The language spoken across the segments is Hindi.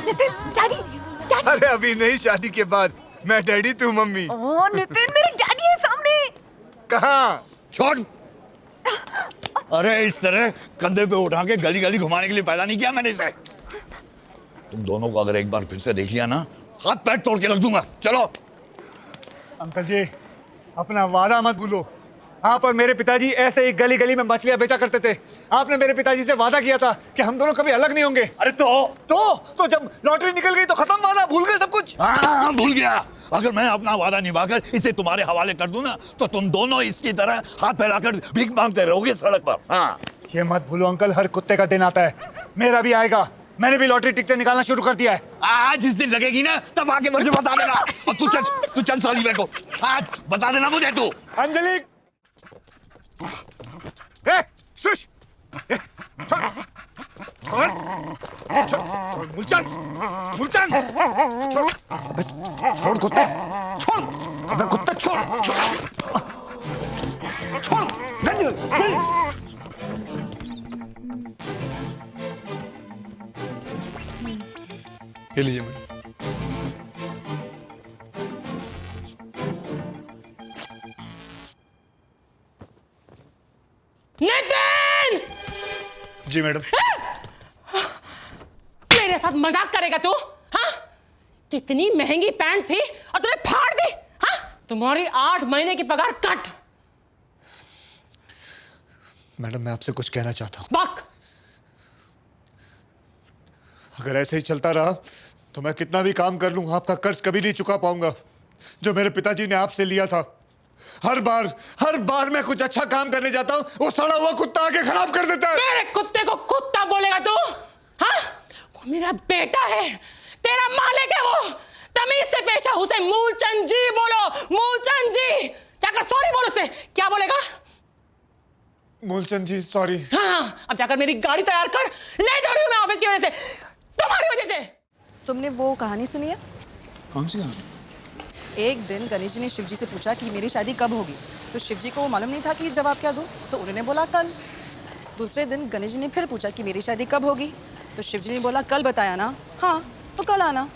Nitin, daddy, daddy. अरे अभी नहीं, शादी के बाद मैं डैडी तू मम्मी। ओह नितिन, मेरे डैडी है सामने। कहाँ? छोड़। अरे इस तरह कंधे पे उठा के गली गली घुमाने के लिए पैदा नहीं किया मैंने इसे। तुम दोनों को अगर एक बार फिर से देख लिया ना, हाथ पैर तोड़ के रख दूंगा। चलो। अंकल जी, अपना वादा मत भूलो। आप और मेरे पिताजी ऐसे ही गली गली में मछलियां बेचा करते थे। आपने मेरे पिताजी से वादा किया था कि हम दोनों कभी अलग नहीं होंगे। अरे तो जब लॉटरी निकल गई तो खत्म वादा, भूल गए सब कुछ। हाँ, भूल गया। अगर मैं अपना वादा निभाकर इसे तुम्हारे हवाले कर दूं ना, तो तुम दोनों इसकी तरह हाथ फैलाकर भीख मांगते रहोगे सड़क पर। हाँ, ये मत भूलो अंकल, हर कुत्ते का दिन आता है। मेरा भी आएगा। मैंने भी लॉटरी टिकटें निकालना शुरू कर दिया है। आज जिस दिन लगेगी ना, तब आके मुझे बता देना। और तू चल साली मेरे को आज बता देना मुझे। तू अंजलि, शुश, मुलचंद, छोड़ कुत्ते, छोड़, अबे कुत्ते छोड़, छोड़, ये लीजिए मैडम। नितिन! जी मैडम। मेरे साथ मजाक करेगा तू? हाँ? कितनी महंगी पैंट थी और तूने फाड़ दी? हाँ? तुम्हारी 8 महीने की पगार कट। मैडम मैं आपसे कुछ कहना चाहता हूँ। बक। अगर ऐसे ही चलता रहा तो मैं कितना भी काम कर लूं, आपका कर्ज कभी नहीं चुका पाऊंगा जो मेरे पिताजी ने आपसे लिया था। हर बार मैं कुछ अच्छा काम करने जाता हूं, वो सड़ा हुआ कुत्ता आके खराब कर देता है। मेरे कुत्ते को कुत्ता बोलेगा तू? हाँ? वो मेरा बेटा है, तेरा मालिक है वो। तमीज से पेश आ, उसे मूलचंद जी बोलो। मूलचंद जी। जाकर सॉरी बोलो उसे। क्या बोलेगा? मूलचंद जी सॉरी। हाँ, अब जाकर मेरी गाड़ी तैयार कर। लेट हो रही हूँ मैं ऑफिस की वजह से, तुम्हारी वजह से। तुमने वो कहानी सुनी है? कौन सी कहानी? एक दिन गणेश जी ने शिव जी से पूछा कि मेरी शादी कब होगी, तो शिव जी को मालूम नहीं था कि जवाब क्या दूं, तो उन्होंने बोला कल। दूसरे दिन गणेश जी ने फिर पूछा कि मेरी शादी कब होगी, तो शिव जी ने बोला कल बताया ना, हाँ तो कल आना।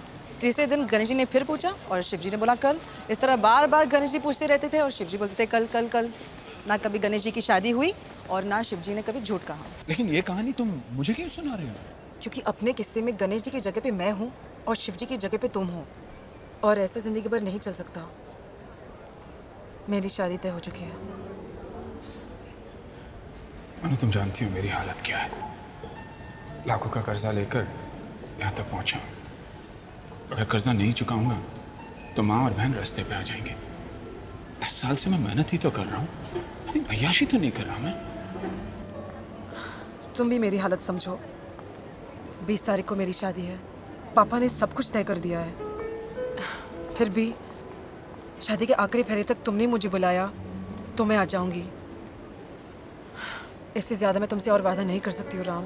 तीसरे दिन गणेश जी ने फिर पूछा और शिव जी ने बोला कल। इस तरह बार बार गणेश जी पूछते रहते थे और शिव जी बोलते थे कल कल कल। ना कभी गणेश जी की शादी हुई और ना शिव जी ने कभी झूठ कहा। लेकिन ये कहानी तुम मुझे क्यों सुना रहे हो? क्योंकि अपने किस्से में गणेश जी की जगह पे मैं हूँ और शिव जी की जगह पे तुम हो, और ऐसे जिंदगी भर नहीं चल सकता। मेरी शादी तय हो चुकी है। अनु, तुम जानती हो मेरी हालत क्या है। लाखों का कर्जा लेकर यहाँ तक पहुँचा। अगर कर्जा नहीं चुकाऊंगा तो माँ और बहन रास्ते पे आ जाएंगे। 10 साल से मैं मेहनत ही तो कर रहा हूँ, अय्याशी तो नहीं कर रहा मैं। तुम भी मेरी हालत समझो। 20 तारीख को मेरी शादी है। पापा ने सब कुछ तय कर दिया है। फिर भी शादी के आखिरी फेरे तक तुमने मुझे बुलाया तो मैं आ जाऊंगी। इससे ज्यादा मैं तुमसे और वादा नहीं कर सकती हूँ राम।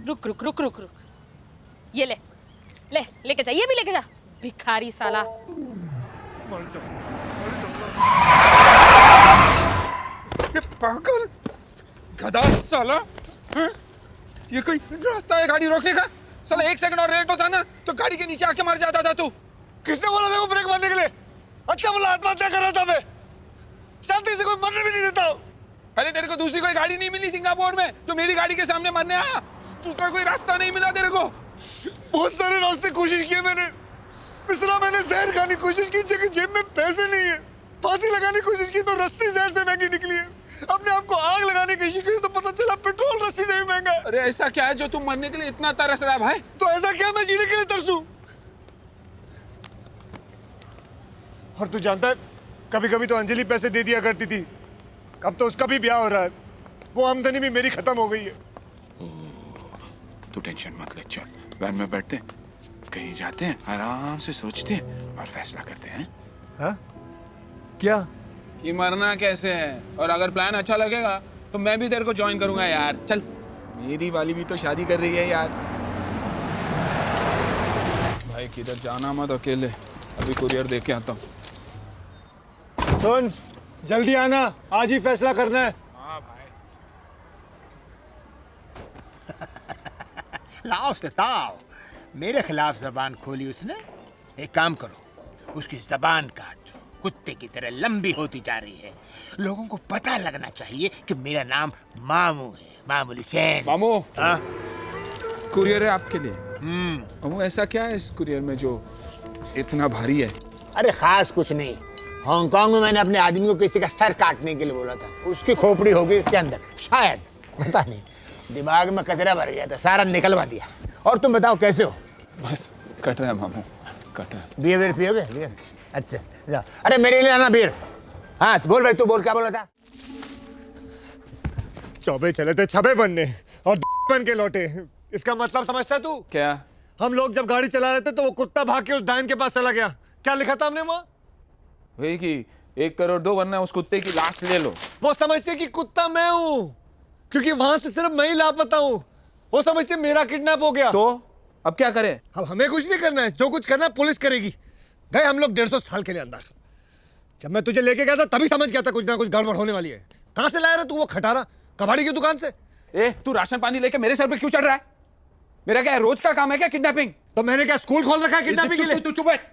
रुक रुक रुक रुक रुक। ये ले ले, लेके जा, ये भी लेके जा, भिखारी साला। ये पागल गधा साला, हाँ? ये कोई रास्ता है गाड़ी रोकने का? साला 1 सेकंड और लेट होता ना तो गाड़ी के नीचे आके मर जाता था तू। किसने बोला था वो ब्रेक मारने के लिए? अच्छा बोला, आत्महत्या कर रहा था मैं। शांति से कोई मरने भी नहीं देता। पहले तेरे को दूसरी कोई गाड़ी नहीं मिली सिंगापुर में, तो मेरी गाड़ी के सामने मरने आया। दूसरा कोई रास्ता नहीं मिला तेरे को? बहुत सारे रास्ते कोशिश किए मैंने। मिश्रा, मैंने जहर खाने की कोशिश की, जबकि जेब में पैसे नहीं है। फांसी लगाने की कोशिश की तो रस्सी जहर से महंगी निकली है। अपने आप को आग लगाने की कोशिश की तो पता चला पेट्रोल रस्सी से भी महंगा है। अरे ऐसा क्या है जो तुम मरने के लिए इतना तरस रहा है भाई? तो ऐसा क्या मैं जीने के लिए तरसूं? और तू जानता है, कभी कभी तो अंजलि पैसे दे दिया करती थी। अब तो उसका भी ब्याह हो रहा है। वो आमदनी भी मेरी खत्म हो गई है। तू टेंशन मत ले, चल वैन में बैठते हैं, कहीं जाते हैं, आराम से सोचते हैं और फैसला करते हैं। हाँ? क्या? कि मरना कैसे है, और अगर प्लान अच्छा लगेगा तो मैं भी तेरे को ज्वाइन करूंगा यार। चल, मेरी वाली भी तो शादी कर रही है यार। भाई किधर जाना मत अकेले, अभी कुरियर देके आता हूँ। सुन, जल्दी आना, आज ही फैसला करना है। लाओ बताओ, मेरे खिलाफ जबान खोली उसने। एक काम करो, उसकी जबान काट दो, कुत्ते की तरह लंबी होती जा रही है। लोगों को पता लगना चाहिए कि मेरा नाम मामू है, मामूली सैन। मामू, हाँ? कुरियर है आपके लिए। मामू, ऐसा क्या है इस कुरियर में जो इतना भारी है? अरे खास कुछ नहीं। हांगकांग में मैंने अपने आदमी को किसी का सर काटने के लिए बोला था, उसकी खोपड़ी हो गई इसके अंदर, शायद, पता नहीं। दिमाग में कचरा भर गया था, सारा निकलवा दिया। और तुम बताओ कैसे हो? बस कट रहा है मामू, कट रहा है। बियर पियोगे? बियर? अच्छा जाओ। अरे मेरे लिए आना बियर। हाँ बोल भाई, तू बोल, क्या बोला था? चौबे चले थे छबे बनने और बन के लौटे। इसका मतलब समझता है तू? क्या? हम लोग जब गाड़ी चला रहे थे तो वो कुत्ता भाग के उस डायन के पास चला गया। क्या लिखा था हमने वहाँ? वही कि 1 करोड़ दो वरना उस कुत्ते की लाश ले लो। वो समझते कि कुत्ता मैं हूँ, क्योंकि वहां से सिर्फ मैं ही लापता हूँ। वो समझते मेरा किडनैप हो गया। तो अब क्या करें? अब हमें कुछ नहीं करना है, जो कुछ करना है पुलिस करेगी। गए हम लोग 150 साल के लिए अंदर। जब मैं तुझे लेके गया था तभी समझ गया था कुछ ना कुछ गड़बड़ होने वाली है। कहां से लाया रहा तू वो खटारा? कबाड़ी की दुकान से। ए, तू राशन पानी लेके मेरे सर पे क्यों चढ़ रहा है? मेरा क्या रोज का काम है क्या किडनैपिंग? तो मैंने क्या स्कूल खोल रखा है किडनैपिंग के लिए? तू चुप बैठ।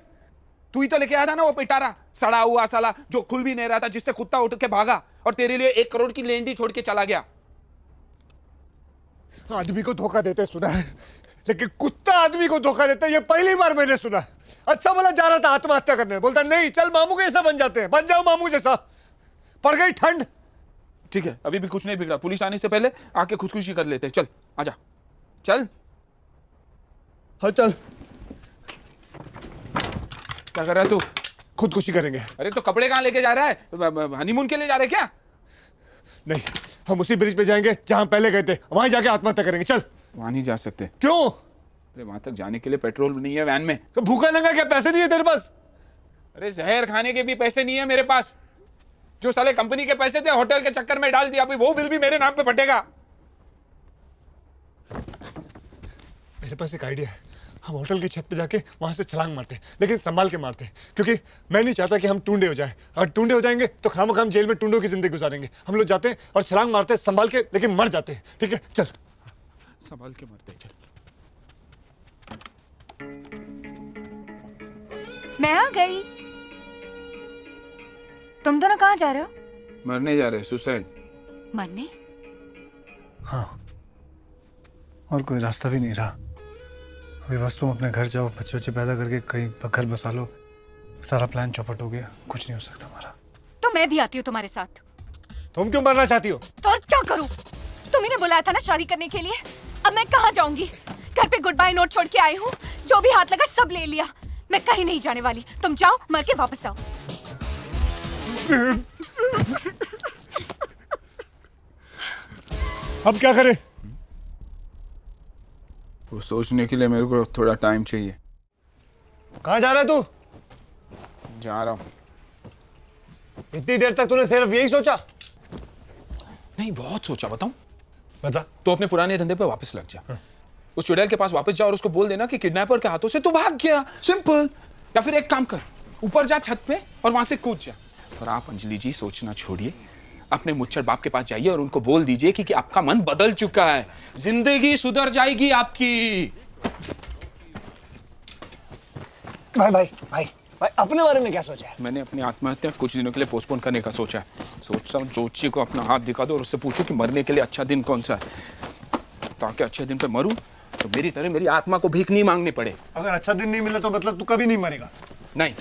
तू ही तो लेके आया था ना वो पिटारा, सड़ा हुआ साला जो खुल भी नहीं रहा था, जिससे कुत्ता उठ के भागा और तेरे लिए 1 करोड़ की लेंडी छोड़ के चला गया। आदमी को धोखा देते सुना है, लेकिन कुत्ता आदमी को धोखा देता है ये पहली बार मैंने सुना। अच्छा बोला जा रहा था आत्महत्या करने, बोलता नहीं चल मामू के जैसा बन जाते हैं, बन जाओ मामू जैसा। पड़ गई ठंड। ठीक है, अभी भी कुछ नहीं बिगड़ा। पुलिस आने से पहले आके खुदकुशी कर लेते हैं। चल आजा, चल। हाँ चल। क्या कर रहा है तू? खुदकुशी करेंगे। अरे तो कपड़े कहाँ लेके जा रहा है? हनीमून के लिए जा रहे क्या? नहीं, हम उसी ब्रिज पे जाएंगे जहां पहले गए थे, वहीं जाके आत्महत्या करेंगे। चल। वहां नहीं जा सकते। क्यों? अरे वहां तक जाने के लिए पेट्रोल नहीं है वैन में। तो भूखा नंगा क्या, पैसे नहीं है तेरे पास? अरे जहर खाने के भी पैसे नहीं है मेरे पास। जो साले कंपनी के पैसे थे होटल के चक्कर में डाल दिया, अभी वो बिल भी मेरे नाम पे फटेगा। मेरे पास एक आइडिया है। हम होटल की छत पे जाके वहां से छलांग मारते, लेकिन संभाल के मारते, क्योंकि मैं नहीं चाहता कि हम टूंडे हो जाएं। और टूंडे हो जाएंगे तो खामखाम जेल में टूंडों की जिंदगी गुजारेंगे। हम लोग जाते हैं और छलांग मारते हैं संभाल के, लेकिन मर जाते हैं। ठीक है चल। संभाल के मरते, चल। मैं आ गई। तुम दोनों कहाँ जा रहे हो? मरने जा रहे, सुसाइड। मरने? हाँ, और कोई रास्ता भी नहीं रहा। अभी बस तुम अपने घर जाओ, बच्चे बच्चे पैदा करके कहीं घर बसा लो। सारा प्लान चौपट हो गया, कुछ नहीं हो सकता हमारा। तो मैं भी आती हूँ तुम्हारे साथ। तुम क्यों मरना चाहती हो? तो और क्या करूँ? तुम्ही ने बुलाया था ना शादी करने के लिए। अब मैं कहाँ जाऊंगी? घर पे गुड बाय नोट छोड़ के आई हूँ, जो भी हाथ लगा सब ले लिया। मैं कहीं नहीं जाने वाली। तुम जाओ, मर के वापस आओ। अब क्या करें? वो सोचने के लिए मेरे को थोड़ा टाइम चाहिए। कहाँ जा रहा है तू? जा रहा हूँ। इतनी देर तक तूने सिर्फ यही सोचा? नहीं, बहुत सोचा। बताऊं? बता। तो अपने पुराने धंधे पे वापस लग जा। उस चुड़ैल के पास वापस जा और उसको बोल देना कि किडनैपर के हाथों से तू भाग गया। सिंपल। या फिर एक काम कर, ऊपर जा छत पे और वहां से कूद जा। और आप अंजलि जी सोचना छोड़िए, अपने मुच्छर बाप के पास जाइए और उनको बोल दीजिए कि आपका मन बदल चुका है, जिंदगी सुधर जाएगी आपकी। भाई भाई भाई भाई, अपने बारे में क्या सोचा है? मैंने अपनी आत्महत्या कुछ दिनों के लिए पोस्टपोन करने का सोचा है। सोच रहा हूँ जोशी को अपना हाथ दिखा दो और उससे पूछो कि मरने के लिए अच्छा दिन कौन सा है, ताकि अच्छे दिन पे मरूं तो मेरी तरह मेरी आत्मा को भीख नहीं मांगनी पड़े। अगर अच्छा दिन नहीं मिला तो मतलब तू कभी नहीं मरेगा? नहीं।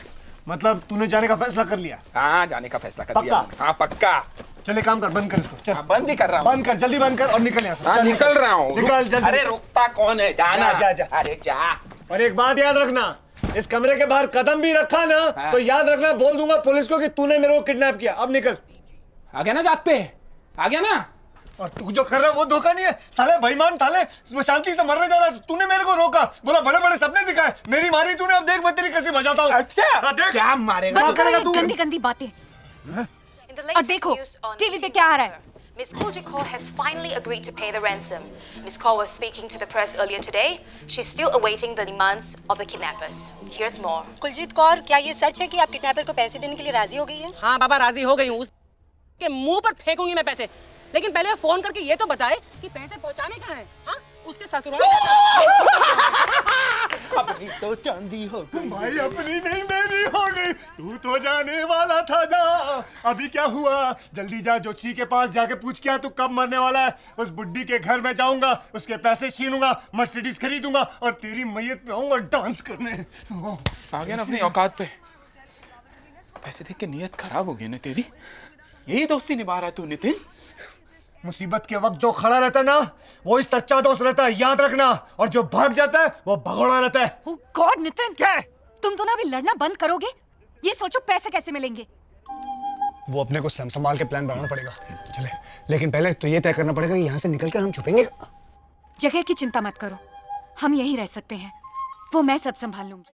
मतलब तूने जाने का फैसला कर लिया? हाँ, जाने का फैसला कर लिया। पक्का? हाँ पक्का। चल एक काम कर, बंद कर इसको। चल बंद ही कर रहा हूँ। बंद कर, जल्दी बंद कर और निकल यहाँ से। हाँ, निकल रहा हूँ। निकल जल्दी। अरे रुकता कौन है, जाना। जा, जा। अरे जा। और एक बात याद रखना, इस कमरे के बाहर कदम भी रखा ना तो याद रखना, बोल दूंगा पुलिस को कि तूने मेरे को किडनैप किया। अब निकल। आ गया ना जात पे? आ गया ना? और तू जो कर रहा है वो धोखा नहीं है साले, बेईमान साले। वो शांति से मरने जा रहा है, तूने मेरे को रोका, बोला बड़े बड़े सपने दिखाए, मेरी मारी तूने। अब देख मैं तेरी कैसे बजाता हूँ। अच्छा, देख क्या मारेगा? बंद करो ये गंदी गंदी बातें। और देखो टीवी पे क्या आ रहा है। Miss Koljikor has finally agreed to pay the ransom. Miss Kaur was speaking to the press earlier today. She's still awaiting the demands of the kidnappers. Here's more. Kuljeet Kaur, क्या ये सच है कि आप किडनैपर को पैसे देने के लिए राजी हो गई हैं? हाँ बाबा, राजी हो गई हूँ। के मुंह पर फेंकूंगी मैं पैसे। लेकिन पहले फोन करके ये तो बताए कि पैसे पहुंचाने कहाँ हैं? हाँ? उसके ससुराल अपनी तो चांदी हो गई। भाई अपनी नहीं मेरी हो गई। तू तो जाने वाला था जा। अभी क्या हुआ? जल्दी जा जोशी के पास जाके पूछ क्या तू कब मरने वाला है। उस बुड्ढी के घर में जाऊंगा, उसके पैसे छीनूंगा, मर्सिडीज खरीदूंगा और तेरी मैयत पे आऊंगा डांस करने। आ गया ना अपनी औकात पे। पैसे देख के नीयत खराब हो गई ना तेरी। यही दोस्ती निभा रहा तू नितिन। मुसीबत के वक्त जो खड़ा रहता है ना, वो ही सच्चा दोस्त रहता है, याद रखना। और जो भाग जाता है वो भगोड़ा रहता है। ओह गॉड नितिन, क्या? तुम दोनों अभी लड़ना बंद करोगे? ये सोचो पैसे कैसे मिलेंगे। वो अपने को संभाल के प्लान बनाना पड़ेगा। चले, लेकिन पहले तो ये तय करना पड़ेगा कि यहाँ से निकलकर हम छुपेंगे। जगह की चिंता मत करो, हम यहीं रह सकते हैं। वो मैं सब संभाल लूंगी।